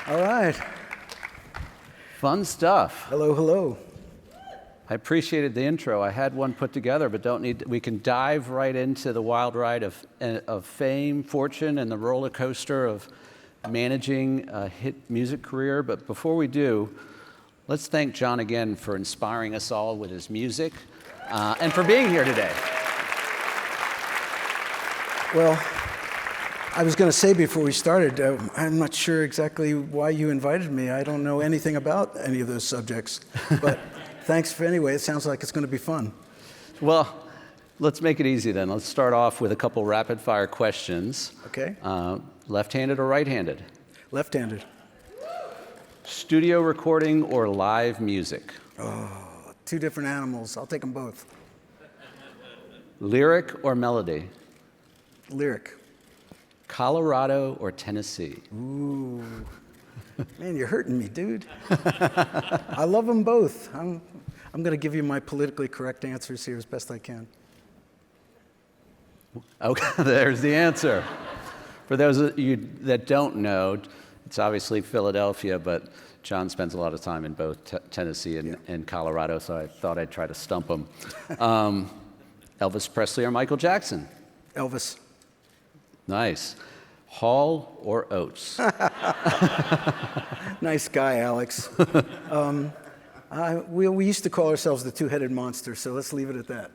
All right. Fun stuff. Hello, hello. I appreciated the intro. I had one put together, but we can dive right into the wild ride of fame, fortune, and the roller coaster of managing a hit music career. But before we do, let's thank John again for inspiring us all with his music and for being here today. Well, I was going to say before we started, I'm not sure exactly why you invited me. I don't know anything about any of those subjects. But thanks for anyway. It sounds like it's going to be fun. Well, let's make it easy then. Let's start off with a couple rapid-fire questions. Okay. Left-handed or right-handed? Left-handed. Studio recording or live music? Oh, two different animals. I'll take them both. Lyric or melody? Lyric. Colorado or Tennessee? Ooh. Man, you're hurting me, dude. I love them both. I'm going to give you my politically correct answers here as best I can. Okay, there's the answer. For those of you that don't know, it's obviously Philadelphia, but John spends a lot of time in both Tennessee and Colorado, so I thought I'd try to stump him. Elvis Presley or Michael Jackson? Elvis. Nice. Hall or Oates? Nice guy, Alex. We used to call ourselves the two-headed monster, so let's leave it at that.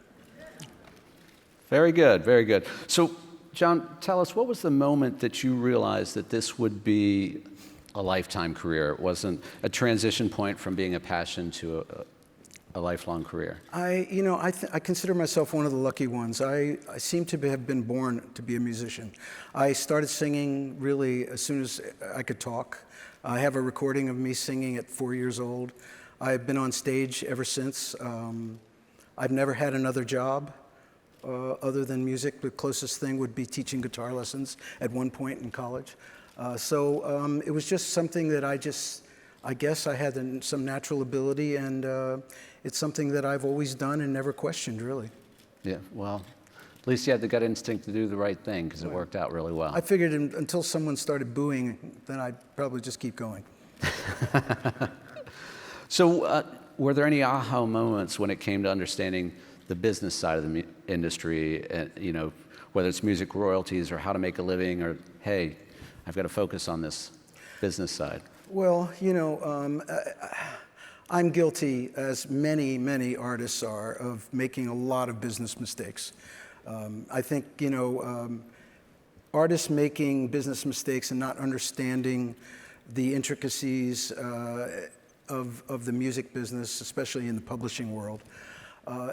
Very good, very good. So, John, tell us, what was the moment that you realized that this would be a lifetime career? It wasn't a transition point from being a passion to a lifelong career? I consider myself one of the lucky ones. I seem to have been born to be a musician. I started singing really as soon as I could talk. I have a recording of me singing at 4 years old. I've been on stage ever since. I've never had another job other than music. The closest thing would be teaching guitar lessons at one point in college. So it was just something that I guess I had some natural ability, and it's something that I've always done and never questioned, really. Yeah, well, at least you had the gut instinct to do the right thing, because it worked out really well. I figured until someone started booing, then I'd probably just keep going. So were there any aha moments when it came to understanding the business side of the industry, and, whether it's music royalties or how to make a living, or, hey, I've got to focus on this business side? Well, I'm guilty, as many, many artists are, of making a lot of business mistakes. I think, artists making business mistakes and not understanding the intricacies of the music business, especially in the publishing world,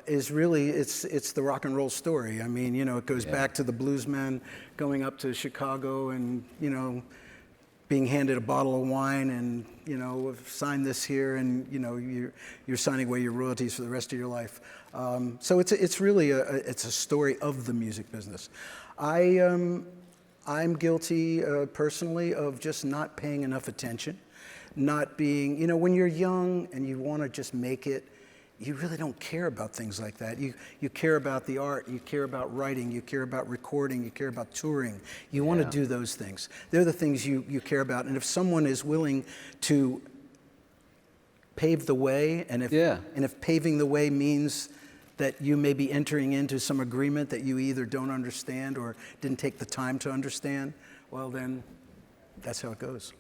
is really, it's the rock and roll story. I mean, it goes back to the bluesmen going up to Chicago and, being handed a bottle of wine and, sign this here, and, you're signing away your royalties for the rest of your life. So it's really a story of the music business. I'm guilty personally of just not paying enough attention, not being, when you're young and you want to just make it, you really don't care about things like that. You care about the art, you care about writing, you care about recording, you care about touring. You want to do those things. They're the things you care about. And if someone is willing to pave the way, and if paving the way means that you may be entering into some agreement that you either don't understand or didn't take the time to understand, well then, that's how it goes.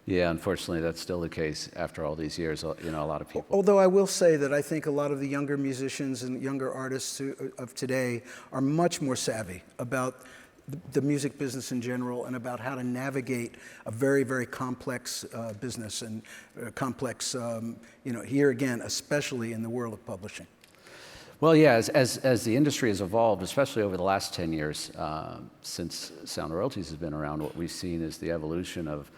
Yeah, unfortunately, that's still the case after all these years, a lot of people. Although I will say that I think a lot of the younger musicians and younger artists of today are much more savvy about the music business in general and about how to navigate a very, very complex business and complex, here again, especially in the world of publishing. Well, yeah, as the industry has evolved, especially over the last 10 years, since Sound Royalties has been around, what we've seen is the evolution of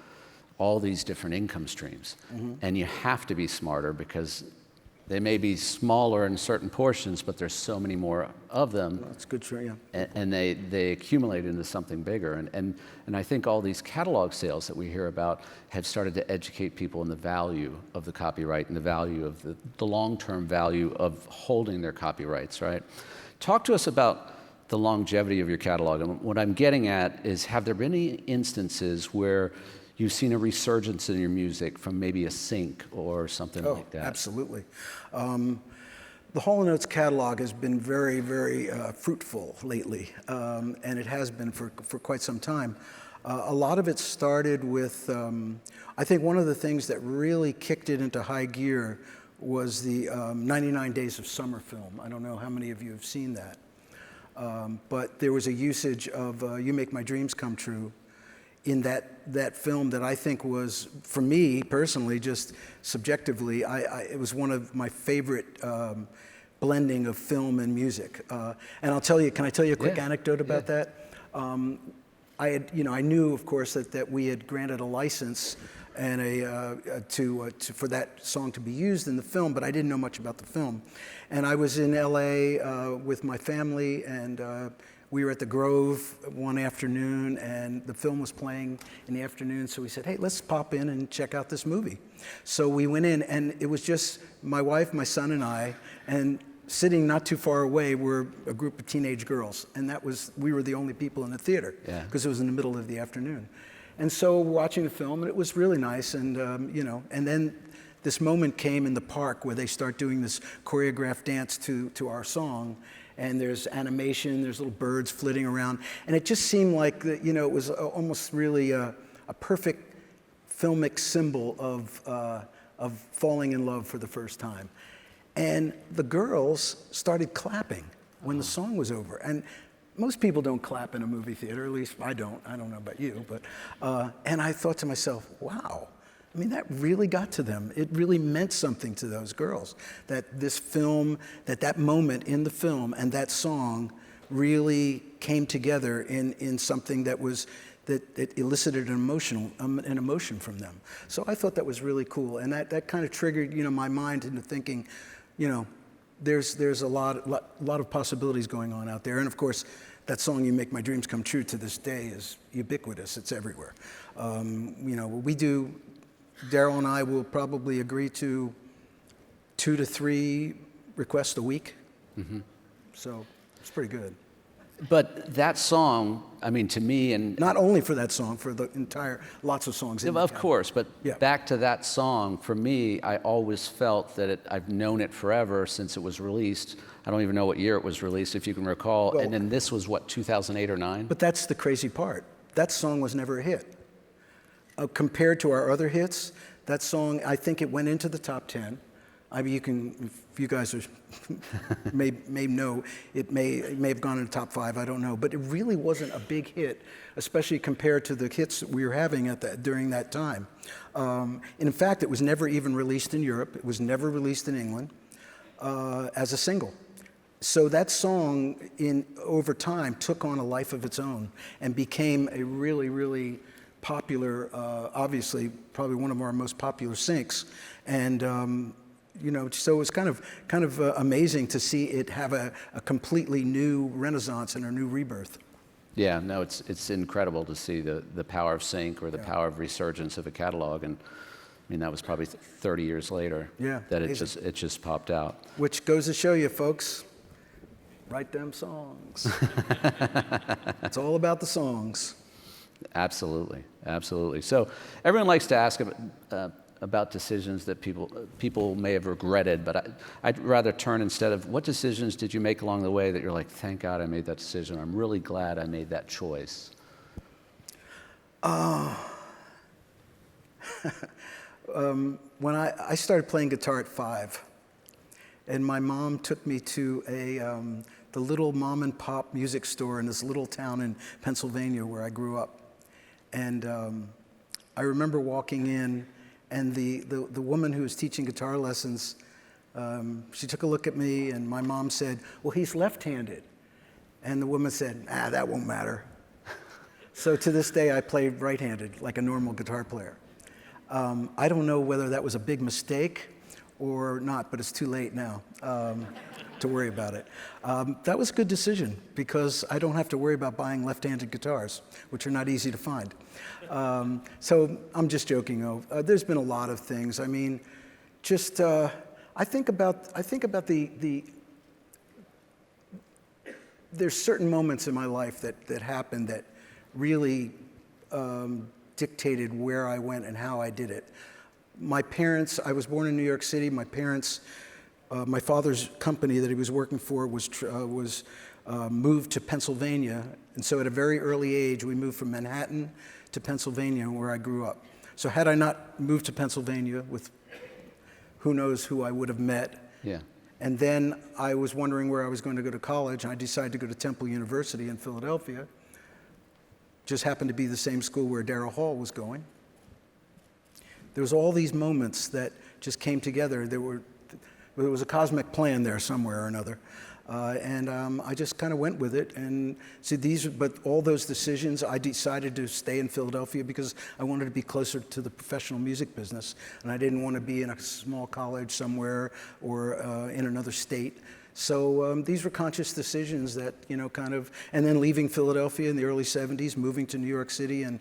all these different income streams. Mm-hmm. And you have to be smarter because they may be smaller in certain portions, but there's so many more of them. That's good, sure, yeah. And they accumulate into something bigger. And I think all these catalog sales that we hear about have started to educate people in the value of the copyright and the value of the long-term value of holding their copyrights, right? Talk to us about the longevity of your catalog. And what I'm getting at is, have there been any instances where you've seen a resurgence in your music from maybe a sync or something like that? Absolutely. The Hall & Oates catalog has been very, very fruitful lately, and it has been for quite some time. A lot of it started with, I think one of the things that really kicked it into high gear was the 99 Days of Summer film. I don't know how many of you have seen that. But there was a usage of You Make My Dreams Come True in that film that I think was, for me personally, just subjectively, it was one of my favorite blending of film and music. And I'll tell you, can I tell you a quick anecdote about that? I knew, of course, that we had granted a license and for that song to be used in the film, but I didn't know much about the film. And I was in LA with my family, and we were at the Grove one afternoon, and the film was playing in the afternoon, so we said, hey, let's pop in and check out this movie. So we went in, and it was just my wife, my son, and I, and sitting not too far away were a group of teenage girls, and we were the only people in the theater, because it was in the middle of the afternoon. And so watching the film, and it was really nice, and and then this moment came in the park where they start doing this choreographed dance to our song, and there's animation, there's little birds flitting around, and it just seemed like it was almost really a perfect filmic symbol of falling in love for the first time. And the girls started clapping when the song was over, and most people don't clap in a movie theater, at least I don't. I don't know about you, but and I thought to myself, wow. I mean, that really got to them. It really meant something to those girls, that this film, that moment in the film and that song really came together in something that elicited an emotion from them. So I thought that was really cool, and that kind of triggered my mind into thinking, there's a lot of possibilities going on out there, and of course, that song "You Make My Dreams Come True" to this day is ubiquitous. It's everywhere. We do. Daryl and I will probably agree to 2 to 3 requests a week. Mm-hmm. So it's pretty good. But that song, I mean, to me, and not only for that song, for the entire, lots of songs. Of course, but back to that song, for me, I always felt that I've known it forever since it was released. I don't even know what year it was released, if you can recall. Well, and then this was, 2008 or 9? But that's the crazy part. That song was never a hit. Compared to our other hits, that song, I think it went into the top 10. I mean, if you guys may know, it may have gone in the top 5, I don't know. But it really wasn't a big hit, especially compared to the hits that we were having during that time. In fact, it was never even released in Europe. It was never released in England as a single. So that song, over time, took on a life of its own and became a really, really popular, obviously, probably one of our most popular syncs. And so it was kind of amazing to see it have a completely new renaissance and a new rebirth. Yeah, no, it's incredible to see the power of sync or the power of resurgence of a catalog, and I mean that was probably 30 years later that it just popped out. Which goes to show you, folks, write them songs. It's all about the songs. Absolutely, absolutely. So everyone likes to ask about decisions that people may have regretted, but I'd rather turn instead of what decisions did you make along the way that you're like, thank God I made that decision. I'm really glad I made that choice. When I started playing guitar at 5, and my mom took me to the little mom and pop music store in this little town in Pennsylvania where I grew up. And I remember walking in, and the woman who was teaching guitar lessons, she took a look at me, and my mom said, well, he's left-handed. And the woman said, that won't matter. So to this day, I play right-handed, like a normal guitar player. I don't know whether that was a big mistake or not, but it's too late now to worry about it. That was a good decision, because I don't have to worry about buying left-handed guitars, which are not easy to find. So I'm just joking. There's been a lot of things. I mean, just I think about there's certain moments in my life that happened that really dictated where I went and how I did it. My parents, I was born in New York City. My parents, my father's company that he was working for was moved to Pennsylvania. And so at a very early age, we moved from Manhattan to Pennsylvania, where I grew up. So had I not moved to Pennsylvania with who knows who I would have met. Yeah. And then I was wondering where I was going to go to college, and I decided to go to Temple University in Philadelphia. Just happened to be the same school where Daryl Hall was going. There was all these moments that just came together. There was a cosmic plan there somewhere or another. And I just kind of went with it. And see, but all those decisions, I decided to stay in Philadelphia because I wanted to be closer to the professional music business. And I didn't want to be in a small college somewhere or in another state. So these were conscious decisions that, and then leaving Philadelphia in the early 70s, moving to New York City, and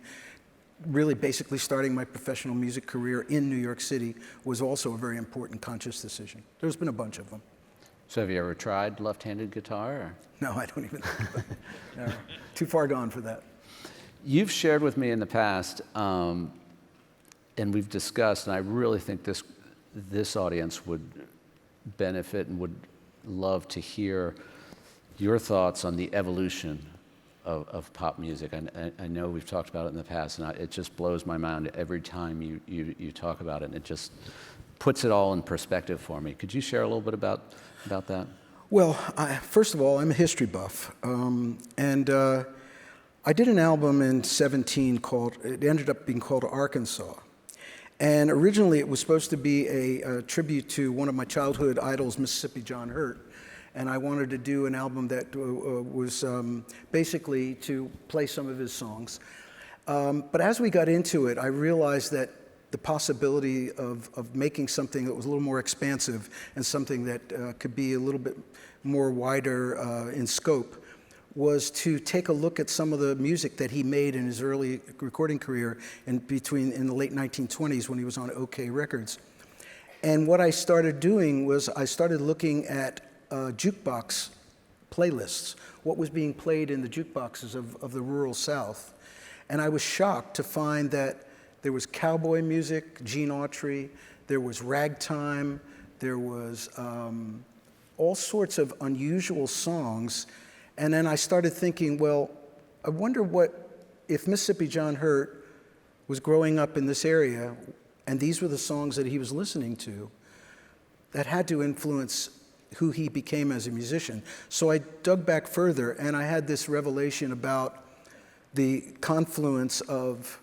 really basically starting my professional music career in New York City was also a very important conscious decision. There's been a bunch of them. So have you ever tried left-handed guitar? Or? No, I don't even think about it. No, too far gone for that. You've shared with me in the past, and we've discussed, and I really think this audience would benefit and would love to hear your thoughts on the evolution of pop music. I know we've talked about it in the past, and it just blows my mind every time you talk about it, and it just puts it all in perspective for me. Could you share a little bit about that? Well, first of all, I'm a history buff, and I did an album in '17 it ended up being called Arkansas. And originally it was supposed to be a tribute to one of my childhood idols, Mississippi John Hurt. And I wanted to do an album that was basically to play some of his songs. But as we got into it, I realized that the possibility of making something that was a little more expansive and something that could be a little bit more wider in scope was to take a look at some of the music that he made in his early recording career in the late 1920s when he was on OK Records. And what I started doing was I started looking at jukebox playlists, what was being played in the jukeboxes of the rural South. And I was shocked to find that there was cowboy music, Gene Autry, there was ragtime, there was all sorts of unusual songs. And then I started thinking, well, I wonder if Mississippi John Hurt was growing up in this area, and these were the songs that he was listening to, that had to influence who he became as a musician. So I dug back further, and I had this revelation about the confluence of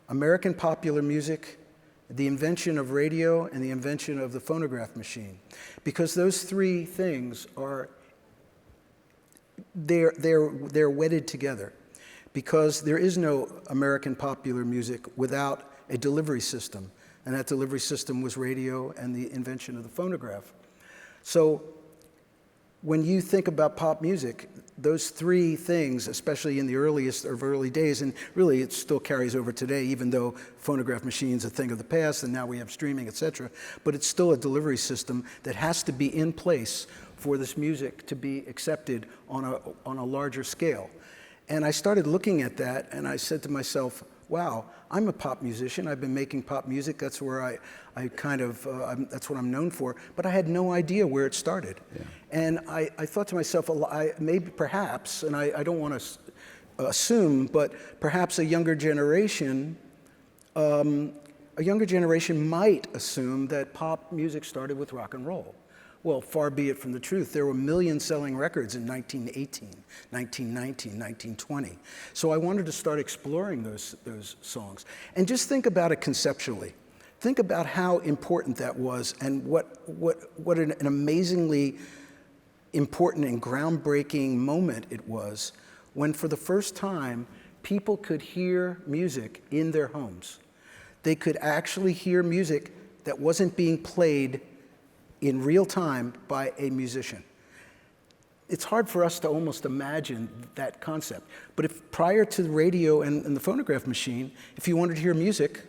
American popular music, the invention of radio, and the invention of the phonograph machine. Because those three things they're wedded together. Because there is no American popular music without a delivery system. And that delivery system was radio and the invention of the phonograph. So when you think about pop music, those three things, especially in the earliest of early days, and really it still carries over today, even though phonograph machines are a thing of the past and now we have streaming, etc., but it's still a delivery system that has to be in place for this music to be accepted on a larger scale. And I started looking at that, and I said to myself, wow, I'm a pop musician. I've been making pop music. That's where I kind of, that's what I'm known for. But I had no idea where it started. Yeah. And I thought to myself, maybe perhaps, and I don't want to assume, but perhaps a younger generation might assume that pop music started with rock and roll. Well, far be it from the truth. There were million-selling records in 1918, 1919, 1920. So I wanted to start exploring those songs. And just think about it conceptually. Think about how important that was and what an amazingly important and groundbreaking moment it was when, for the first time, people could hear music in their homes. They could actually hear music that wasn't being played in real time by a musician. It's hard for us to almost imagine that concept. But if prior to the radio and the phonograph machine, if you wanted to hear music,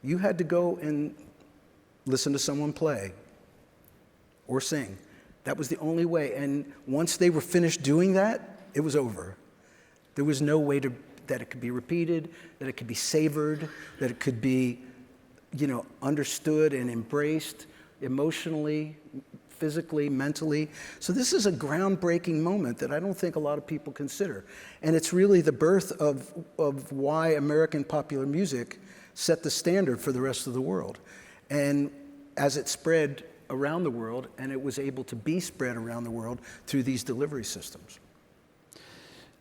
you had to go and listen to someone play or sing. That was the only way. And once they were finished doing that, it was over. There was no way to that it could be repeated, that it could be savored, that it could be, understood and embraced emotionally, physically, mentally. So this is a groundbreaking moment that I don't think a lot of people consider. And it's really the birth of why American popular music set the standard for the rest of the world. And as it spread around the world, and it was able to be spread around the world through these delivery systems.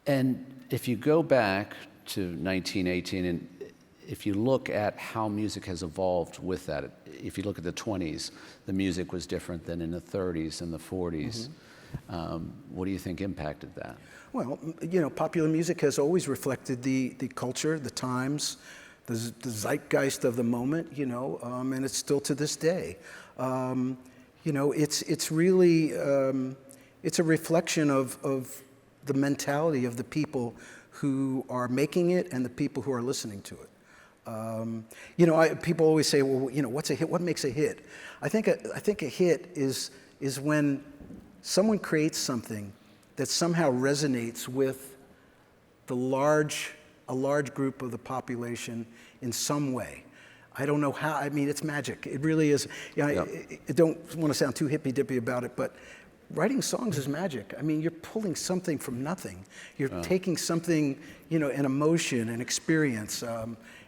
And if you go back to 1918, and if you look at how music has evolved with that, if you look at the 20s, the music was different than in the 30s and the 40s. What do you think impacted that? Well, popular music has always reflected the culture, the times, the zeitgeist of the moment, and it's still to this day. It's really, it's a reflection of the mentality of the people who are making it and the people who are listening to it. People always say, well, what's a hit? What makes a hit? I think a hit is when someone creates something that somehow resonates with a large group of the population in some way. I don't know how. I mean, it's magic. It really is. I don't want to sound too hippy-dippy about it, but writing songs is magic. I mean, you're pulling something from nothing. You're taking something, an emotion, an experience,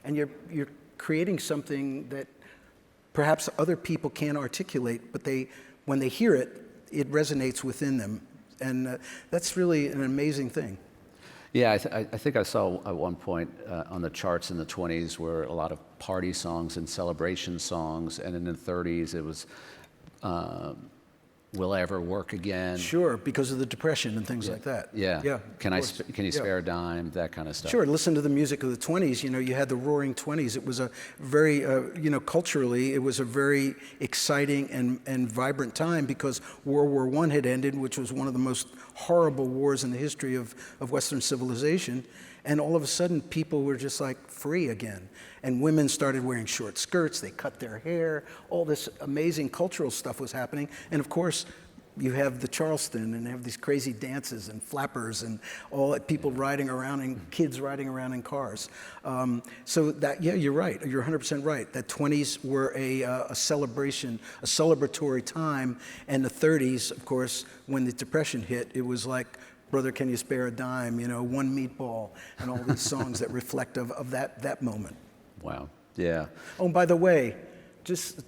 and you're creating something that perhaps other people can't articulate, but when they hear it, it resonates within them. And that's really an amazing thing. Yeah, I think I saw at one point on the charts in the 20s were a lot of party songs and celebration songs, and in the 30s it was Will I Ever Work Again? Sure, because of the Depression and things like that. Yeah. Can you spare a dime? That kind of stuff. Sure. Listen to the music of the 20s. You had the Roaring 20s. It was a very, culturally, it was a very exciting and vibrant time because World War I had ended, which was one of the most horrible wars in the history of Western civilization. And all of a sudden, people were just like free again. And women started wearing short skirts, they cut their hair, all this amazing cultural stuff was happening. And of course, you have the Charleston and have these crazy dances and flappers and all people riding around and kids riding around in cars. So that, you're right, you're 100% right. That 20s were a celebration, a celebratory time. And the 30s, of course, when the Depression hit, it was like, Brother, Can You Spare a Dime, One Meatball, and all these songs that reflect of that moment. Wow, yeah. Oh, and by the way, just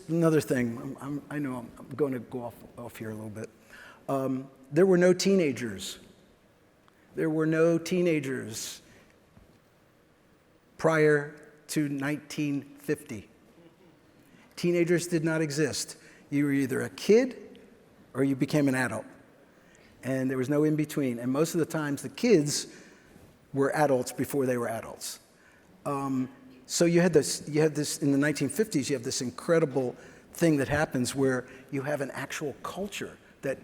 another thing. I know I'm going to go off here a little bit. There were no teenagers. There were no teenagers prior to 1950. Teenagers did not exist. You were either a kid or you became an adult. And there was no in between. And most of the times, the kids were adults before they were adults. So you had this in the 1950s. You have this incredible thing that happens where you have an actual culture that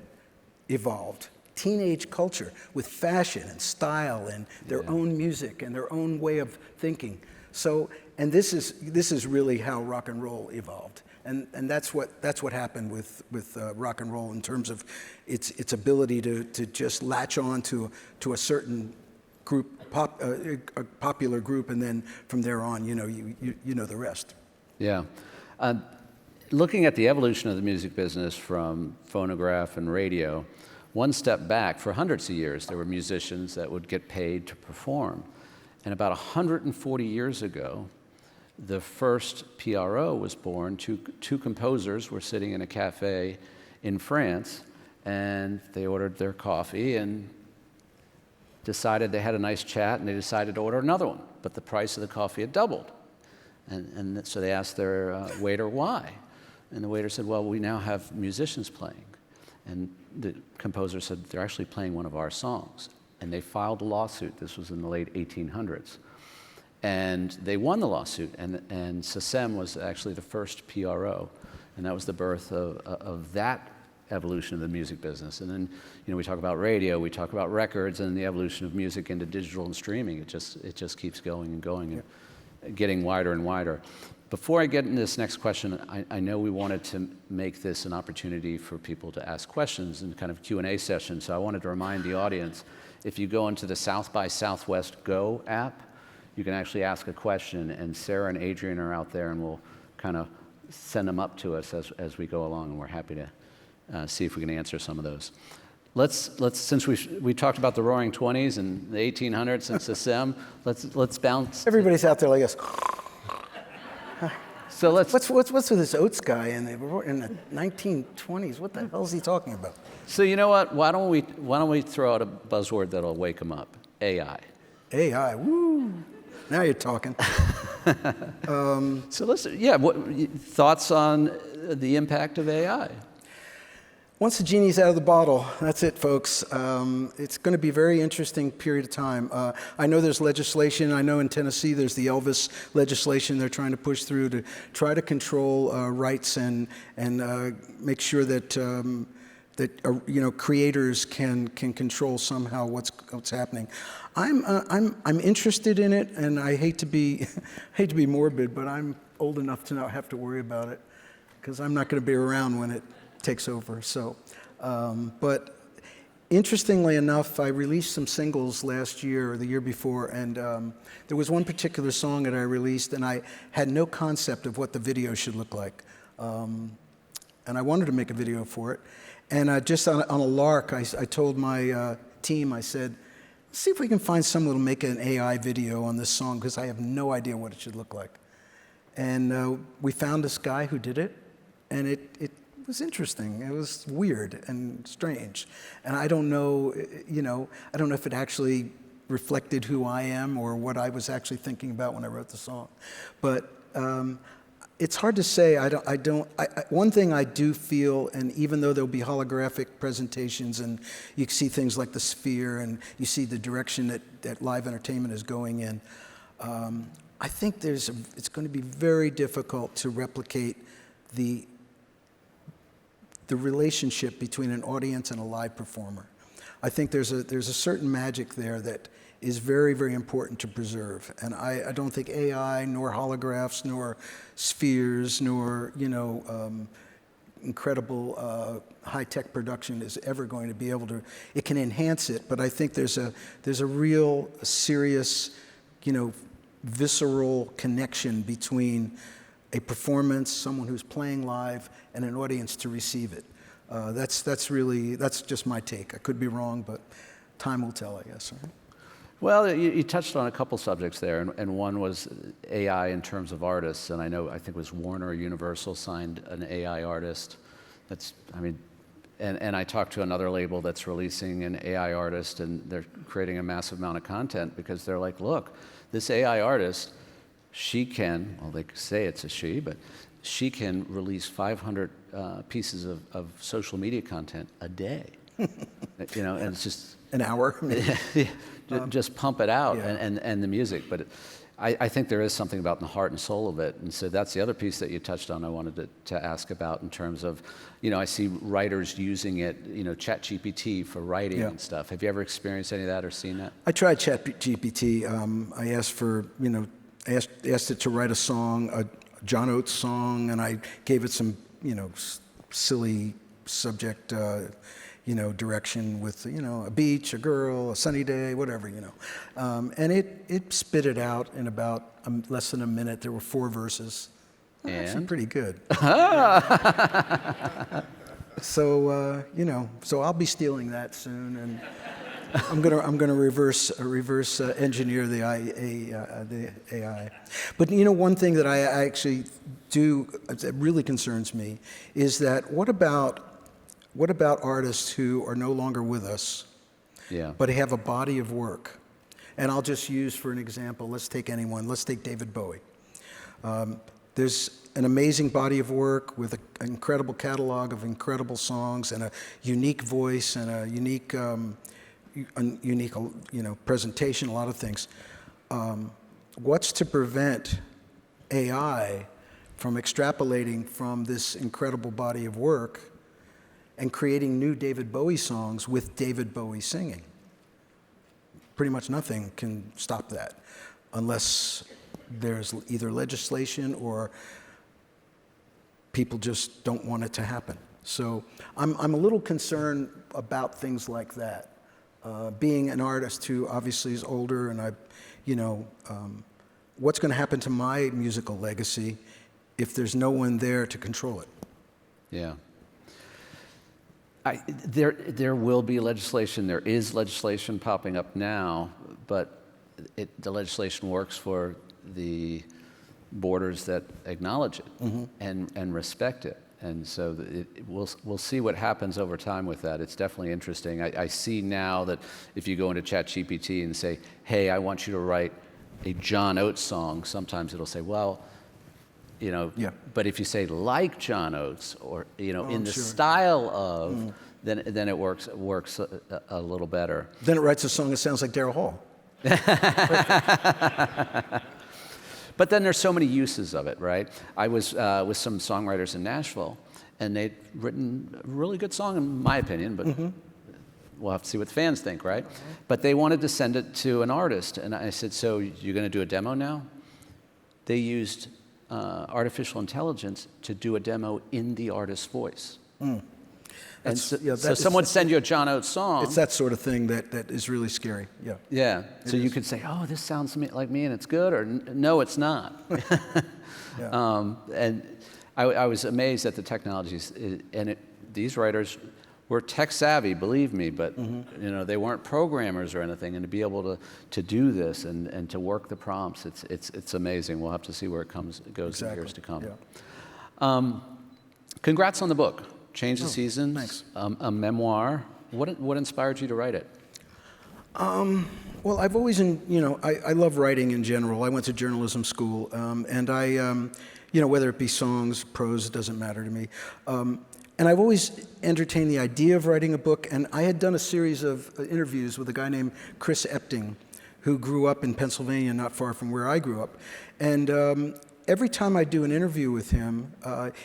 evolved, teenage culture with fashion and style and their own music and their own way of thinking. So, and this is really how rock and roll evolved. And that's what happened with rock and roll in terms of its ability to just latch on to a certain group, a popular group, and then from there on, you know the rest. Yeah. Looking at the evolution of the music business from phonograph and radio, one step back, for hundreds of years, there were musicians that would get paid to perform. And about 140 years ago, the first PRO was born. Two composers were sitting in a cafe in France, and they ordered their coffee and decided they had a nice chat, and they decided to order another one, but the price of the coffee had doubled. And so they asked their waiter why. And the waiter said, well, we now have musicians playing. And the composer said, they're actually playing one of our songs. And they filed a lawsuit. This was in the late 1800s. And they won the lawsuit, and SXSW was actually the first PRO, and that was the birth of that evolution of the music business. And then, we talk about radio, we talk about records, and the evolution of music into digital and streaming. It just keeps going and going and getting wider and wider. Before I get into this next question, I know we wanted to make this an opportunity for people to ask questions in kind of Q&A session, so I wanted to remind the audience, if you go into the South by Southwest Go app, you can actually ask a question, and Sarah and Adrian are out there, and we'll kind of send them up to us as we go along, and we're happy to see if we can answer some of those. Let's since we talked about the Roaring '20s and the 1800s and SXSW, let's bounce. Everybody's out there like us. So let's. What's with this Oates guy in the 1920s? What the hell is he talking about? So you know what? Why don't we throw out a buzzword that'll wake them up? AI. AI. Woo! Now you're talking. So what thoughts on the impact of AI? Once the genie's out of the bottle, that's it, folks. It's going to be a very interesting period of time. I know there's legislation. I know in Tennessee there's the Elvis legislation they're trying to push through to try to control rights and make sure that creators can control somehow what's happening. I'm interested in it, and I hate to be morbid, but I'm old enough to not have to worry about it because I'm not going to be around when it takes over. So, but interestingly enough, I released some singles last year or the year before, and there was one particular song that I released, and I had no concept of what the video should look like, and I wanted to make a video for it. And just on a lark, I told my team, I said, see if we can find someone who'll make an AI video on this song, because I have no idea what it should look like. And we found this guy who did it, and it was interesting. It was weird and strange. And I don't know, I don't know if it actually reflected who I am or what I was actually thinking about when I wrote the song. But it's hard to say. One thing I do feel, and even though there'll be holographic presentations and you see things like the Sphere and you see the direction that live entertainment is going in, I think it's going to be very difficult to replicate the relationship between an audience and a live performer. I think there's a certain magic there that is very, very important to preserve. And I don't think AI, nor holographs, nor spheres, nor incredible high-tech production is ever going to be able to. It can enhance it, but I think there's a real serious, visceral connection between a performance, someone who's playing live, and an audience to receive it. That's just my take. I could be wrong, but time will tell, I guess. Right? Well, you touched on a couple subjects there, and one was AI in terms of artists, and I think it was Warner Universal signed an AI artist. And I talked to another label that's releasing an AI artist, and they're creating a massive amount of content because they're like, look, this AI artist, they say it's a she, but she can release 500 pieces of social media content a day. And it's just an hour. Just pump it out, Yeah. and the music. But I think there is something about the heart and soul of it, and so that's the other piece that you touched on. I wanted to ask about in terms of, I see writers using it, ChatGPT for writing and stuff. Have you ever experienced any of that or seen that? I tried ChatGPT. I asked for, asked it to write a song, a John Oates song, and I gave it some, silly subject, direction with, a beach, a girl, a sunny day, whatever, and it spit it out in about less than a minute. There were 4 verses. Actually pretty good. So, so I'll be stealing that soon, and I'm gonna reverse engineer the AI. But one thing that I actually do that really concerns me is that what about artists who are no longer with us, but have a body of work? And I'll just use for an example. Let's take anyone. Let's take David Bowie. There's an amazing body of work with an incredible catalog of incredible songs and a unique voice and a unique presentation, a lot of things. What's to prevent AI from extrapolating from this incredible body of work and creating new David Bowie songs with David Bowie singing? Pretty much nothing can stop that unless there's either legislation or people just don't want it to happen. So I'm a little concerned about things like that. being an artist who obviously is older, and what's going to happen to my musical legacy if there's no one there to control it? Yeah. There will be legislation. There is legislation popping up now, but the legislation works for the borders that acknowledge it and respect it. And so we'll see what happens over time with that. It's definitely interesting. I see now that if you go into ChatGPT and say, hey, I want you to write a John Oates song, sometimes it'll say, well, but if you say like John Oates or, in the style of, then it works a little better. Then it writes a song that sounds like Daryl Hall. But then there's so many uses of it, right? I was with some songwriters in Nashville, and they'd written a really good song, in my opinion, but we'll have to see what the fans think, right? But they wanted to send it to an artist, and I said, so you're going to do a demo now? They used artificial intelligence to do a demo in the artist's voice. And so someone send you a John Oates song. It's that sort of thing that is really scary. Yeah. Yeah. So you could say, "Oh, this sounds like me, and it's good," or "No, it's not." And I was amazed at the technologies, and these writers were tech savvy, believe me, but they weren't programmers or anything. And to be able to do this and to work the prompts, it's amazing. We'll have to see where it goes in years to come. Yeah. Congrats on the book. Change the Seasons, thanks. A memoir. What inspired you to write it? Well, I've always, I love writing in general. I went to journalism school, and I, whether it be songs, prose, it doesn't matter to me. And I've always entertained the idea of writing a book, and I had done a series of interviews with a guy named Chris Epting, who grew up in Pennsylvania, not far from where I grew up. And every time I do an interview with him,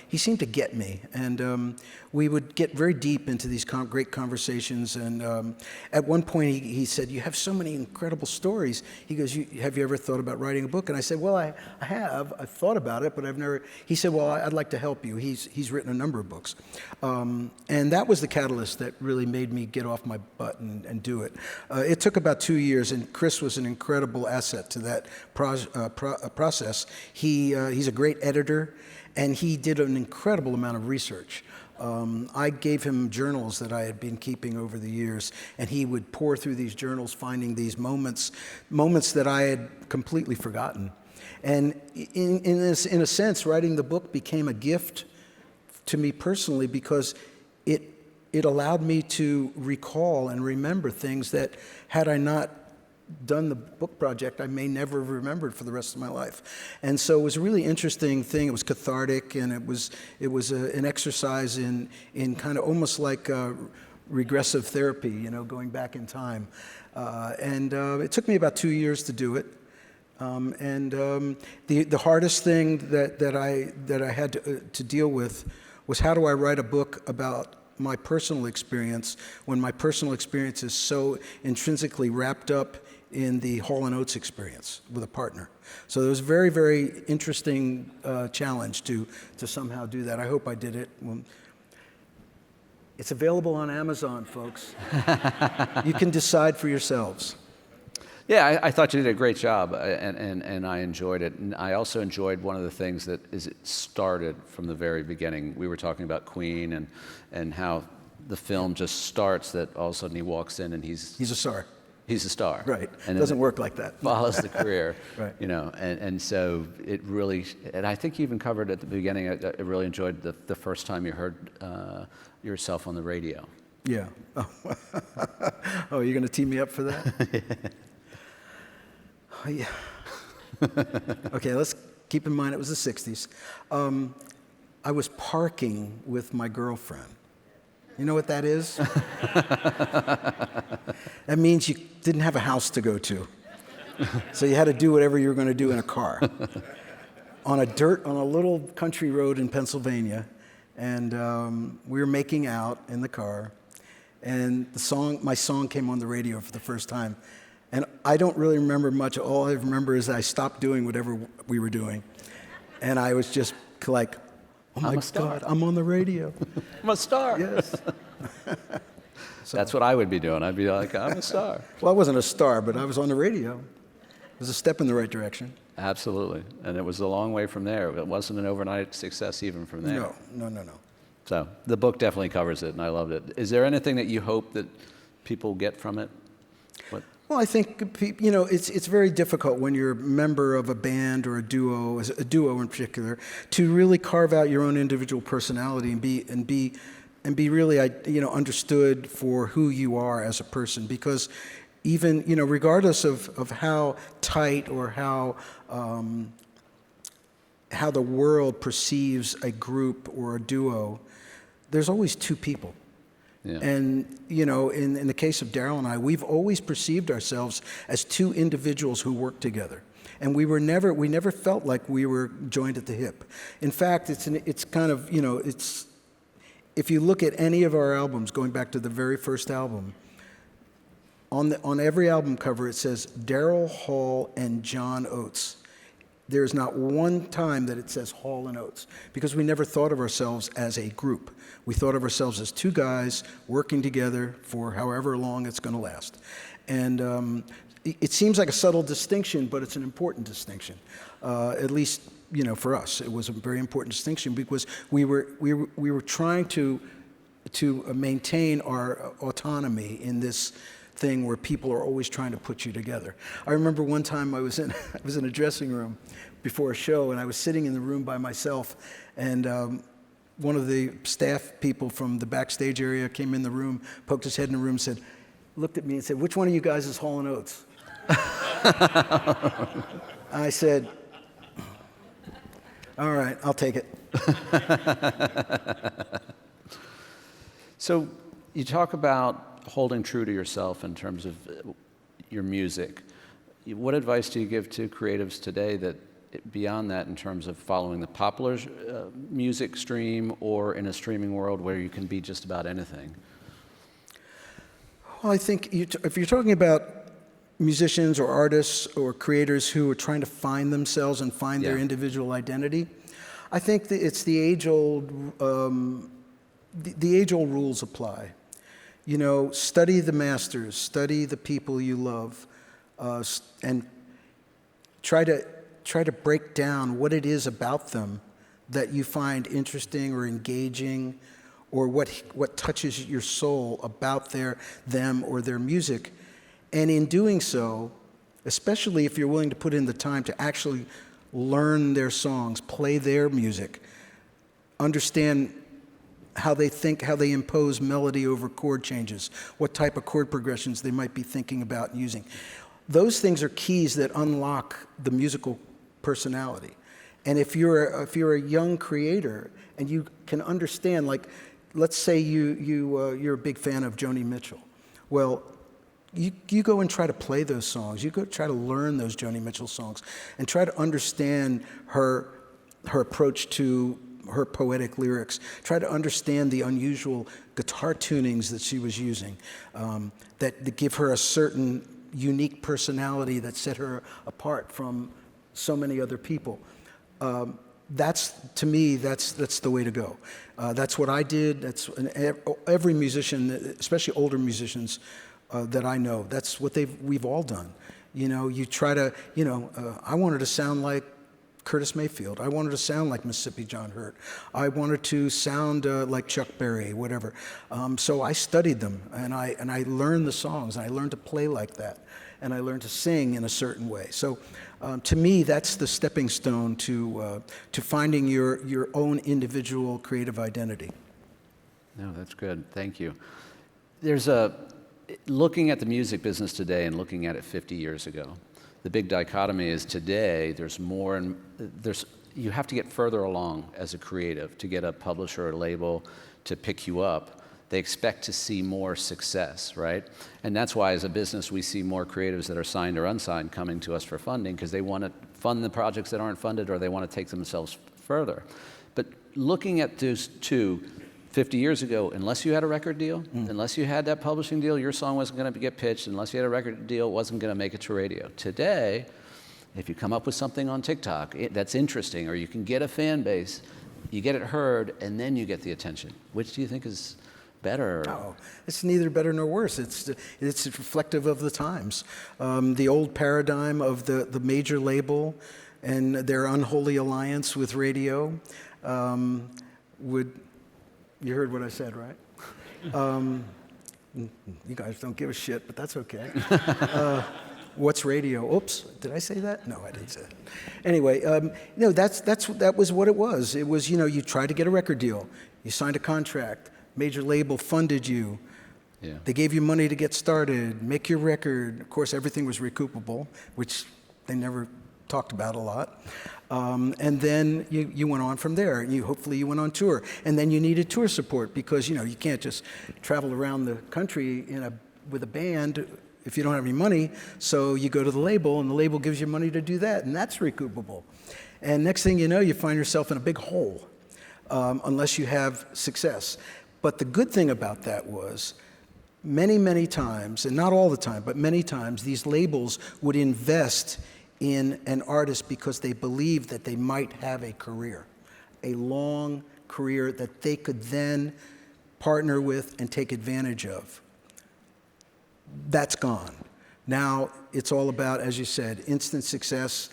he seemed to get me, and we would get very deep into these great conversations. And at one point, he said, "You have so many incredible stories." He goes, "Have you ever thought about writing a book?" And I said, "Well, I have. I've thought about it, but I've never." He said, "Well, I'd like to help you." He's written a number of books, and that was the catalyst that really made me get off my butt and do it. It took about 2 years, and Chris was an incredible asset to that process. He's a great editor, and he did an incredible amount of research. I gave him journals that I had been keeping over the years, and he would pour through these journals, finding these moments that I had completely forgotten. And in a sense, writing the book became a gift to me personally, because it allowed me to recall and remember things that, had I not done the book project, I may never have remembered for the rest of my life. And so it was a really interesting thing. It was cathartic, and it was an exercise in kind of almost like regressive therapy, going back in time. And it took me about 2 years to do it. The hardest thing that I had to deal with was, how do I write a book about my personal experience when my personal experience is so intrinsically wrapped up in the Hall & Oates experience with a partner. So it was a very, very interesting challenge to somehow do that. I hope I did it. It's available on Amazon, folks. You can decide for yourselves. Yeah, I thought you did a great job, and I enjoyed it. And I also enjoyed one of the things that is it started from the very beginning. We were talking about Queen and how the film just starts, that all of a sudden he walks in and he's a star. He's a star. Right. And it doesn't work like that. Follows the career. Right. And so it really, and I think you even covered at the beginning, I really enjoyed the first time you heard yourself on the radio. Yeah. Oh, you're going to tee me up for that? Oh, yeah. Okay, let's keep in mind it was the 60s. I was parking with my girlfriend. You know what that is? That means you didn't have a house to go to. So you had to do whatever you were going to do in a car. On a little country road in Pennsylvania. And we were making out in the car. And my song came on the radio for the first time. And I don't really remember much. All I remember is I stopped doing whatever we were doing. And I was just like, oh my God, I'm on the radio. I'm a star. Yes. That's what I would be doing. I'd be like, I'm a star. Well, I wasn't a star, but I was on the radio. It was a step in the right direction. Absolutely. And it was a long way from there. It wasn't an overnight success even from there. No. So the book definitely covers it, and I loved it. Is there anything that you hope that people get from it? What? Well, I think, it's very difficult when you're a member of a band or a duo in particular, to really carve out your own individual personality and be really, understood for who you are as a person. Because even, regardless of how tight or how the world perceives a group or a duo, there's always two people. Yeah. And, in the case of Daryl and I, we've always perceived ourselves as two individuals who work together. And we never felt like we were joined at the hip. In fact, it's kind of, if you look at any of our albums, going back to the very first album, on every album cover it says Daryl Hall and John Oates. There's not one time that it says Hall and Oates, because we never thought of ourselves as a group. We thought of ourselves as two guys working together for however long it's going to last. And it seems like a subtle distinction, but it's an important distinction. At least, for us, it was a very important distinction, because we were trying to maintain our autonomy in this thing where people are always trying to put you together. I remember one time I was in a dressing room before a show, and I was sitting in the room by myself, and one of the staff people from the backstage area came in the room, poked his head in the room, looked at me and said, "Which one of you guys is Hall & Oates?" I said, "All right, I'll take it." So you talk about holding true to yourself in terms of your music. What advice do you give to creatives today that, beyond that, in terms of following the popular music stream, or in a streaming world where you can be just about anything? Well, I think if you're talking about musicians or artists or creators who are trying to find themselves and find their individual identity, I think that it's the age-old rules apply. Study the masters, study the people you love, and try to break down what it is about them that you find interesting or engaging, or what touches your soul about them or their music. And in doing so, especially if you're willing to put in the time to actually learn their songs, play their music, understand how they think, how they impose melody over chord changes, what type of chord progressions they might be thinking about using. Those things are keys that unlock the musical personality. And if you're a young creator and you can understand, like, let's say you're a big fan of Joni Mitchell. Well, you go and try to play those songs. You go try to learn those Joni Mitchell songs and try to understand her approach to her poetic lyrics. Try to understand the unusual guitar tunings that she was using, that give her a certain unique personality that set her apart from so many other people. To me, that's the way to go. That's what I did. That's every musician, especially older musicians that I know, that's what we've all done. You try to, I wanted to sound like Curtis Mayfield. I wanted to sound like Mississippi John Hurt. I wanted to sound like Chuck Berry, whatever. So I studied them, and I learned the songs, and I learned to play like that, and I learned to sing in a certain way. So to me, that's the stepping stone to finding your own individual creative identity. No, that's good. Thank you. Looking at the music business today and looking at it 50 years ago, the big dichotomy is today you have to get further along as a creative to get a publisher or label to pick you up. They expect to see more success, right? And that's why as a business we see more creatives that are signed or unsigned coming to us for funding, because they want to fund the projects that aren't funded, or they want to take themselves further. But looking at those two, 50 years ago, unless you had a record deal, unless you had that publishing deal, your song wasn't going to get pitched. Unless you had a record deal, it wasn't going to make it to radio. Today, if you come up with something on TikTok that's interesting, or you can get a fan base, you get it heard, and then you get the attention. Which do you think is better. No, it's neither better nor worse. It's reflective of the times. The old paradigm of the major label and their unholy alliance with radio you heard what I said, right? You guys don't give a shit, but that's okay. What's radio? Oops, did I say that? No, I didn't say that. Anyway, that was what it was. It was, you tried to get a record deal. You signed a contract. Major label funded you. Yeah. They gave you money to get started, make your record. Of course, everything was recoupable, which they never talked about a lot. And then you went on from there. Hopefully you went on tour. And then you needed tour support because, you can't just travel around the country with a band if you don't have any money. So you go to the label, and the label gives you money to do that, and that's recoupable. And next thing you know, you find yourself in a big hole unless you have success. But the good thing about that was many, many times, and not all the time, but many times, these labels would invest in an artist because they believed that they might have a career, a long career that they could then partner with and take advantage of. That's gone. Now it's all about, as you said, instant success,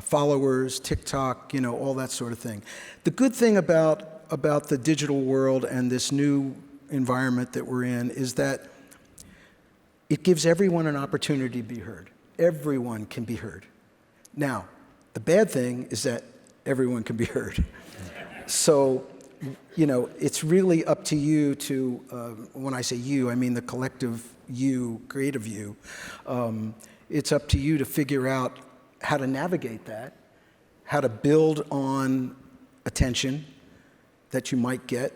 followers, TikTok, all that sort of thing. The good thing about the digital world and this new environment that we're in is that it gives everyone an opportunity to be heard. Everyone can be heard. Now, the bad thing is that everyone can be heard. So, it's really up to you to, when I say you, I mean the collective you, creative you. It's up to you to figure out how to navigate that, how to build on attention that you might get,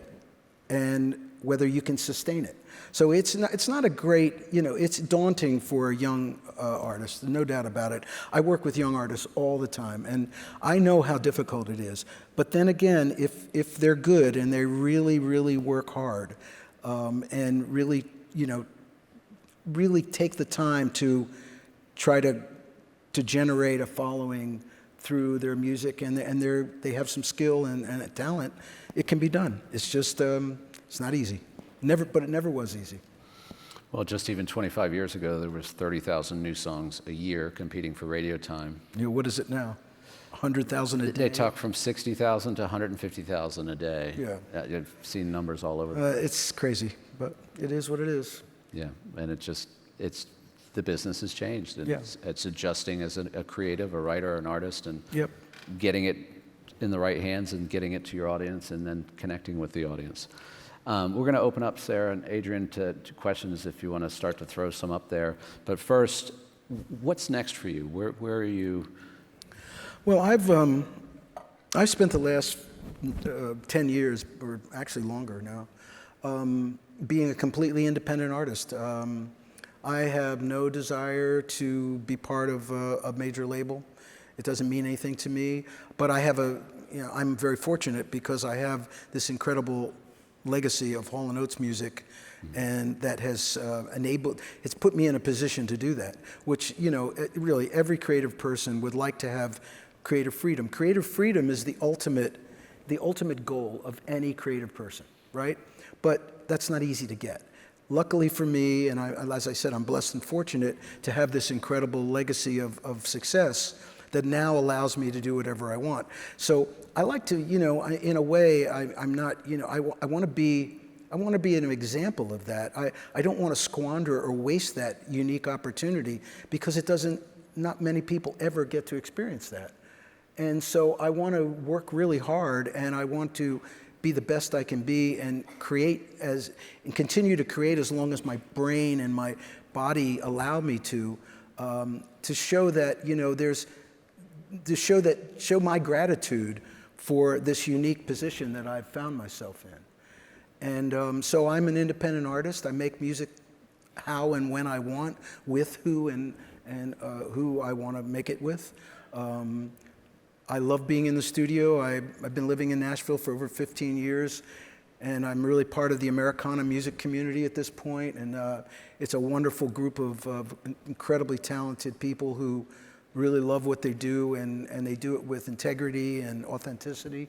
and whether you can sustain it. So it's not a great, it's daunting for a young artist, no doubt about it. I work with young artists all the time, and I know how difficult it is. But then again, if they're good and they really, really work hard, and really, really take the time to try to generate a following through their music, and they have some skill and talent, it can be done. It's just, it's not easy. But it never was easy. Well, just even 25 years ago, there was 30,000 new songs a year competing for radio time. What is it now? 100,000 a day? They talk from 60,000 to 150,000 a day. Yeah. I've seen numbers all over. It's crazy, but it is what it is. Yeah, and the business has changed. And it's adjusting as a creative, a writer, an artist, and getting it in the right hands and getting it to your audience and then connecting with the audience. We're going to open up, Sarah and Adrian, to questions if you want to start to throw some up there. But first, what's next for you? Where are you? Well, I've spent the last 10 years, or actually longer now, being a completely independent artist. I have no desire to be part of a major label. It doesn't mean anything to me. But I have I'm very fortunate because I have this incredible legacy of Hall & Oates music, and that has it's put me in a position to do that, which, really every creative person would like to have creative freedom. Creative freedom is the ultimate goal of any creative person, right? But that's not easy to get. Luckily for me, and as I said, I'm blessed and fortunate to have this incredible legacy of success that now allows me to do whatever I want. So I like to, in a way, I'm not, I want to be an example of that. I don't want to squander or waste that unique opportunity because not many people ever get to experience that. And so I want to work really hard, and I want to be the best I can be and continue to create as long as my brain and my body allow me to show that, show my gratitude for this unique position that I've found myself in. And so I'm an independent artist. I make music how and when I want, with who and who I want to make it with. I love being in the studio. I've been living in Nashville for over 15 years, and I'm really part of the Americana music community at this point. And it's a wonderful group of incredibly talented people who really love what they do, and they do it with integrity and authenticity.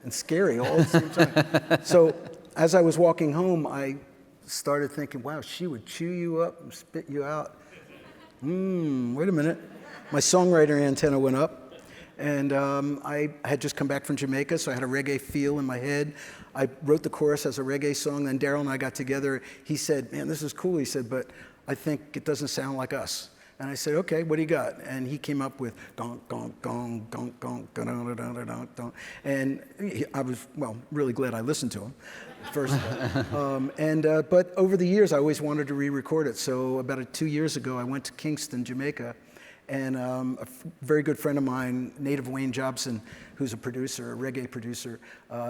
and scary all at the same time. So as I was walking home, I started thinking, wow, she would chew you up and spit you out. Wait a minute. My songwriter antenna went up, and I had just come back from Jamaica, so I had a reggae feel in my head. I wrote the chorus as a reggae song, then Daryl and I got together. He said, man, this is cool. He said, but I think it doesn't sound like us. And I said, okay, what do you got? And he came up with gong, gong, gong, gong, gong, gong, gong, gong, gong, gong. And I was, well, really glad I listened to him, first of all. But over the years, I always wanted to re-record it. So about 2 years ago, I went to Kingston, Jamaica, and very good friend of mine, native Wayne Jobson, who's a producer, a reggae producer,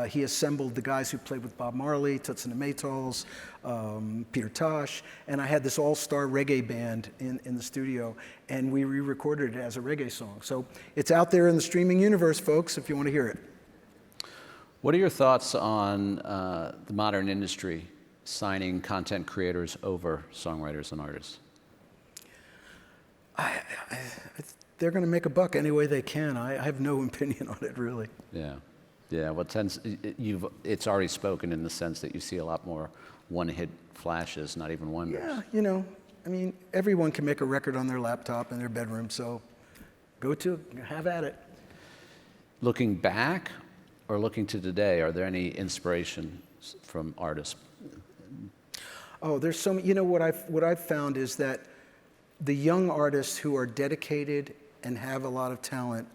he assembled the guys who played with Bob Marley, Toots and the Maytals, Peter Tosh, and I had this all-star reggae band in the studio, and we re-recorded it as a reggae song. So it's out there in the streaming universe, folks, if you want to hear it. What are your thoughts on the modern industry signing content creators over songwriters and artists? They're going to make a buck any way they can. I have no opinion on it, really. Yeah. Yeah, what tends, it's already spoken in the sense that you see a lot more one-hit flashes, not even wonders. Yeah, you know, I mean, everyone can make a record on their laptop in their bedroom, so have at it. Looking back or looking to today, are there any inspirations from artists? Oh, there's so many. You know, what I've found is that the young artists who are dedicated and have a lot of talent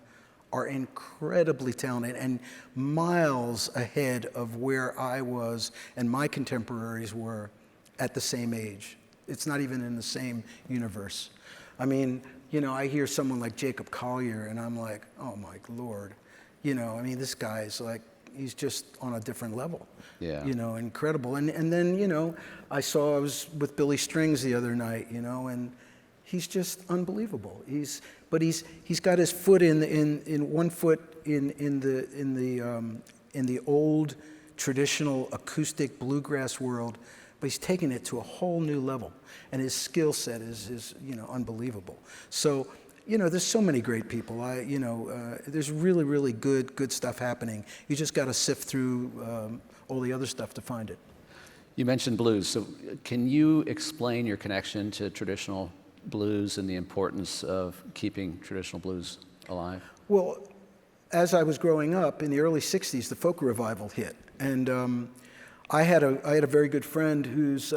are incredibly talented and miles ahead of where I was and my contemporaries were at the same age. It's not even in the same universe. I mean, you know, I hear someone like Jacob Collier and I'm like, oh my Lord. You know, I mean, this guy's like, he's just on a different level. Yeah. You know, incredible. And then, you know, I was with Billy Strings the other night, you know, and he's just unbelievable. He's got his foot in one foot in the old traditional acoustic bluegrass world, but he's taken it to a whole new level, and his skill set is you know, unbelievable. So, you know, there's so many great people. There's really good stuff happening. You just got to sift through all the other stuff to find it. You mentioned blues, so can you explain your connection to traditional blues and the importance of keeping traditional blues alive? Well, as I was growing up in the early 60s, the folk revival hit. And I had a very good friend whose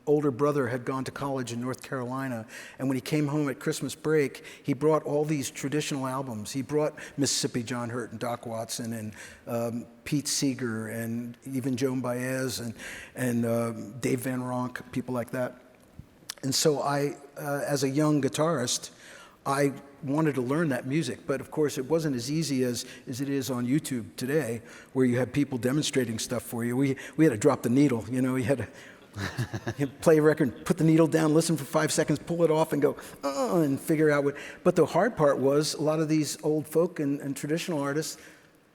older brother had gone to college in North Carolina. And when he came home at Christmas break, he brought all these traditional albums. He brought Mississippi John Hurt and Doc Watson and Pete Seeger and even Joan Baez and Dave Van Ronk, people like that. And so I, as a young guitarist, I wanted to learn that music, but of course it wasn't as easy as it is on YouTube today, where you have people demonstrating stuff for you. We had to drop the needle, you know, you had to play a record, put the needle down, listen for 5 seconds, pull it off and go, and figure out what. But the hard part was a lot of these old folk and traditional artists,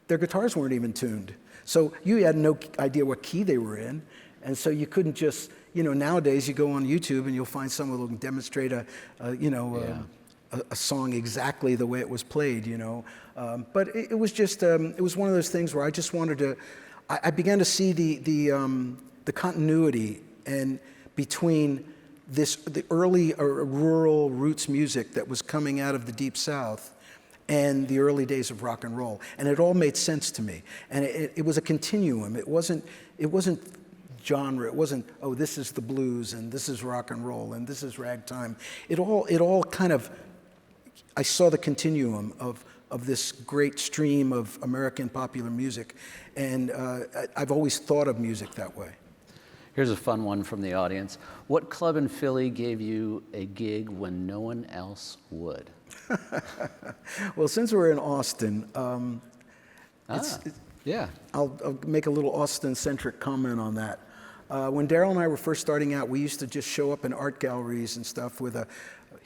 their guitars weren't even tuned. So you had no idea what key they were in, and so you couldn't just, you know, nowadays you go on YouTube and you'll find someone who can demonstrate a song exactly the way it was played, you know. But it was just, it was one of those things where I just wanted to, I began to see the continuity and between the early rural roots music that was coming out of the Deep South and the early days of rock and roll. And it all made sense to me. And it was a continuum. It wasn't genre. It wasn't, oh, this is the blues and this is rock and roll and this is ragtime. It all kind of, I saw the continuum of this great stream of American popular music, and I've always thought of music that way. Here's a fun one from the audience. What club in Philly gave you a gig when no one else would? Well, since we're in Austin, yeah. I'll make a little Austin-centric comment on that. When Daryl and I were first starting out, we used to just show up in art galleries and stuff with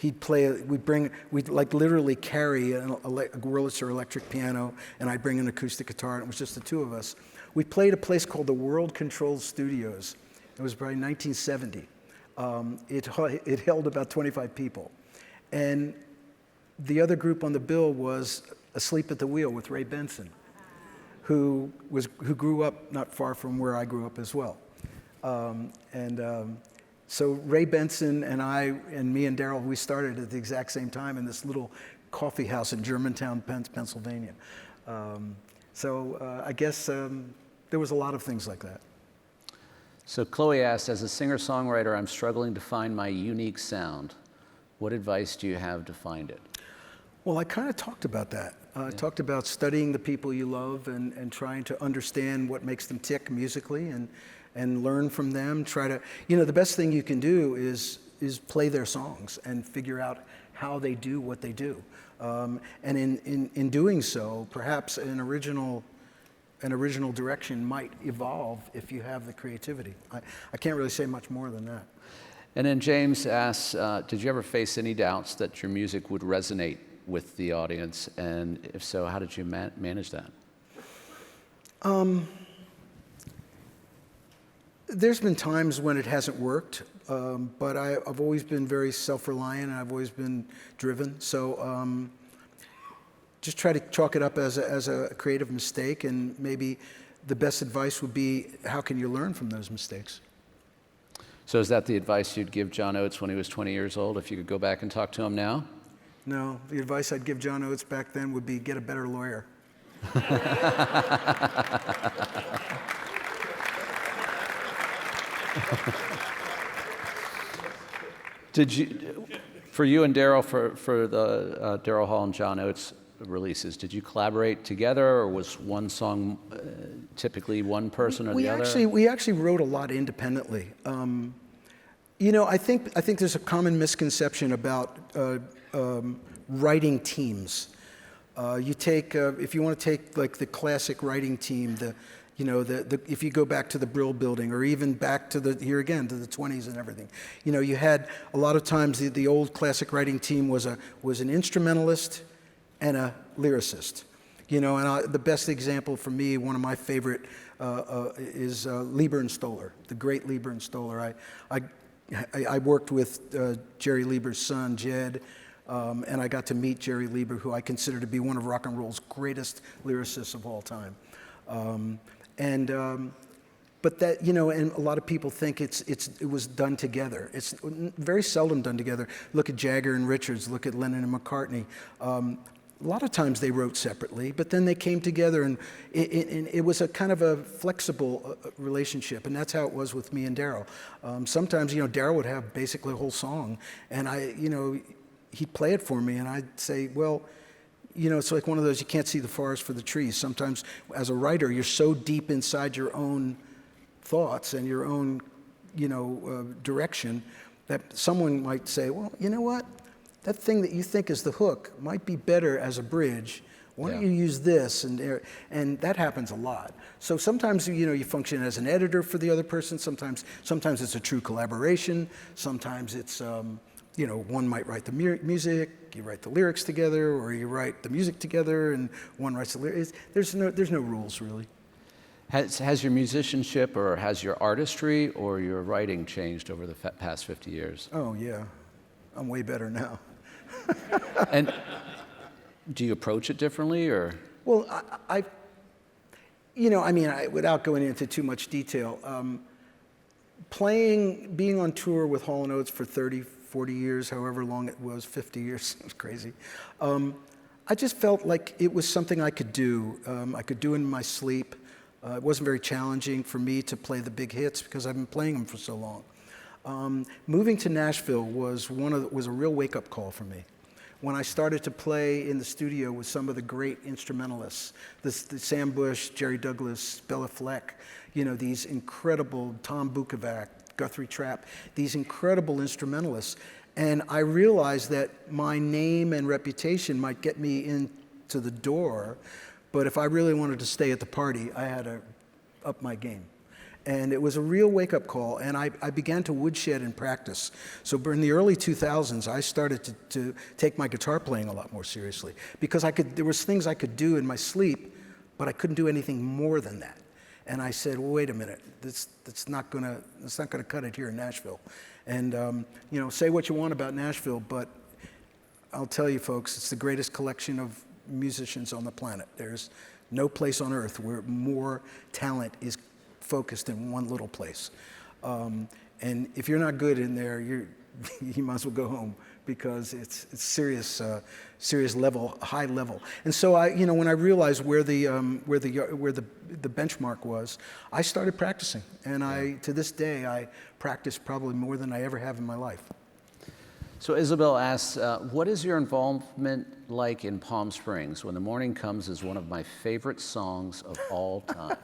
we'd like literally carry a Wurlitzer electric piano, and I'd bring an acoustic guitar, and it was just the two of us. We played a place called the World Control Studios. It was probably 1970. It held about 25 people. And the other group on the bill was Asleep at the Wheel with Ray Benson. who grew up not far from where I grew up as well. So Ray Benson and I, and me and Daryl, we started at the exact same time in this little coffee house in Germantown, Pennsylvania. I guess there was a lot of things like that. So Chloe asked, as a singer-songwriter, I'm struggling to find my unique sound. What advice do you have to find it? Well, I kind of talked about that. I talked about studying the people you love and trying to understand what makes them tick musically and learn from them. Try to, the best thing you can do is play their songs and figure out how they do what they do. And in doing so, perhaps an original direction might evolve if you have the creativity. I can't really say much more than that. And then James asks, did you ever face any doubts that your music would resonate with the audience? And if so, how did you manage that? There's been times when it hasn't worked, but I've always been very self-reliant and I've always been driven. So just try to chalk it up as a creative mistake, and maybe the best advice would be, how can you learn from those mistakes? So is that the advice you'd give John Oates when he was 20 years old, if you could go back and talk to him now? No, the advice I'd give John Oates back then would be, get a better lawyer. Did you, for you and Daryl, for the Daryl Hall and John Oates releases, did you collaborate together, or was one song typically one person or the other? We actually wrote a lot independently. I think there's a common misconception about writing teams. You take, if you want to take like the classic writing team, if you go back to the Brill Building, or even back to the 20s and everything, you had a lot of times the old classic writing team was an instrumentalist and a lyricist. The best example for me, one of my favorite, is Lieber and Stoller, the great Lieber and Stoller. I worked with Jerry Lieber's son, Jed, and I got to meet Jerry Lieber, who I consider to be one of rock and roll's greatest lyricists of all time. But that, and a lot of people think it was done together. It's very seldom done together. Look at Jagger and Richards, look at Lennon and McCartney. A lot of times they wrote separately, but then they came together, and it was a kind of a flexible relationship, and that's how it was with me and Daryl. Sometimes, Daryl would have basically a whole song, and he'd play it for me, and I'd say, well, it's like one of those, you can't see the forest for the trees. Sometimes, as a writer, you're so deep inside your own thoughts and your own, direction, that someone might say, well, you know what? That thing that you think is the hook might be better as a bridge. Why don't you use this? And that happens a lot. So sometimes, you function as an editor for the other person. Sometimes it's a true collaboration. Sometimes it's, one might write the music, you write the lyrics together, or you write the music together, and one writes the lyrics. There's no rules, really. Has your musicianship, or has your artistry, or your writing changed over the past 50 years? Oh, yeah. I'm way better now. And do you approach it differently, or? Well, without going into too much detail, being on tour with Hall & Oates for 30, 40 years, however long it was, 50 years, it was crazy. I just felt like it was something I could do. I could do in my sleep. It wasn't very challenging for me to play the big hits because I've been playing them for so long. Moving to Nashville was a real wake-up call for me. When I started to play in the studio with some of the great instrumentalists, the Sam Bush, Jerry Douglas, Bela Fleck, these incredible, Tom Bukovac, Guthrie Trapp, these incredible instrumentalists. And I realized that my name and reputation might get me into the door, but if I really wanted to stay at the party, I had to up my game. And it was a real wake-up call, and I began to woodshed and practice. So in the early 2000s, I started to take my guitar playing a lot more seriously, because there was things I could do in my sleep, but I couldn't do anything more than that. And I said, well, wait a minute, that's not gonna cut it here in Nashville. And say what you want about Nashville, but I'll tell you folks, it's the greatest collection of musicians on the planet. There's no place on earth where more talent is focused in one little place. And if you're not good in there, you might as well go home, because it's serious, serious level, high level. And so when I realized where the benchmark was, I started practicing. And to this day, I practice probably more than I ever have in my life. So Isabel asks, what is your involvement like in Palm Springs? When the Morning Comes is one of my favorite songs of all time.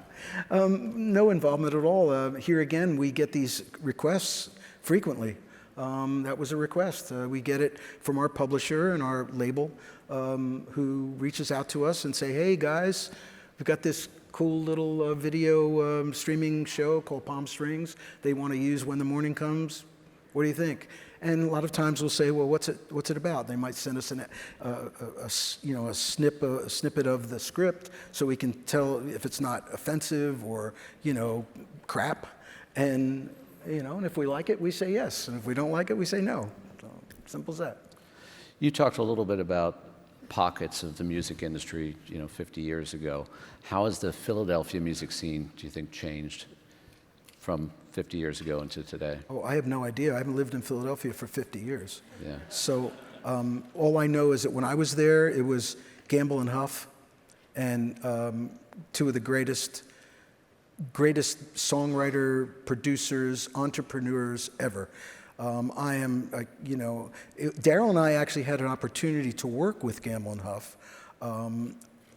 No involvement at all. Here again, we get these requests frequently. That was a request. We get it from our publisher and our label, who reaches out to us and say, hey guys, we've got this cool little video streaming show called Palm Springs. They want to use When the Morning Comes. What do you think? And a lot of times we'll say, well, what's it about? They might send us a snippet of the script, so we can tell if it's not offensive or crap. And and if we like it, we say yes, and if we don't like it, we say no. So simple as that. You talked a little bit about pockets of the music industry, 50 years ago. How has the Philadelphia music scene, do you think, changed from 50 years ago into today? Oh, I have no idea. I haven't lived in Philadelphia for 50 years. Yeah. So all I know is that when I was there, it was Gamble and Huff, and two of the greatest songwriter, producers, entrepreneurs ever. Daryl and I actually had an opportunity to work with Gamble and Huff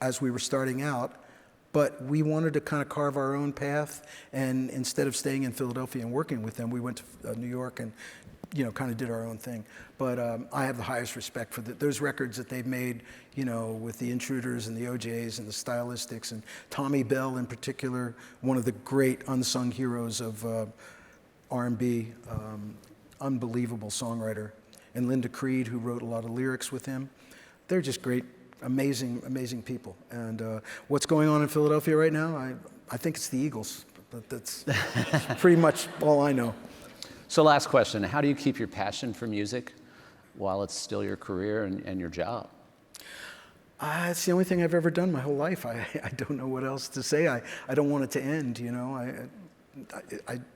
as we were starting out. But we wanted to kind of carve our own path, and instead of staying in Philadelphia and working with them, we went to New York and, kind of did our own thing. But I have the highest respect for those records that they've made, with the Intruders and the OJs and the Stylistics, and Tommy Bell in particular, one of the great unsung heroes of R&B, unbelievable songwriter, and Linda Creed, who wrote a lot of lyrics with him. They're just great. Amazing, amazing people. And what's going on in Philadelphia right now? I think it's the Eagles. But that's pretty much all I know. So last question, how do you keep your passion for music while it's still your career and your job? It's the only thing I've ever done my whole life. I don't know what else to say. I don't want it to end,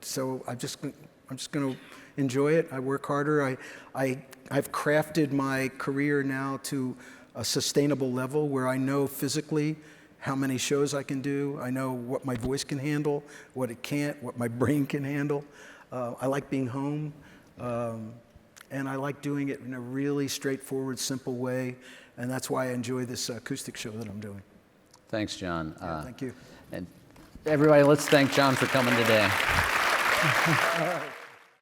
So I'm just going to enjoy it. I work harder. I've crafted my career now to a sustainable level where I know physically how many shows I can do. I know what my voice can handle, what it can't, what my brain can handle. I like being home, and I like doing it in a really straightforward, simple way, and that's why I enjoy this acoustic show that I'm doing. Thanks, John. Thank you. And everybody, let's thank John for coming today. All right.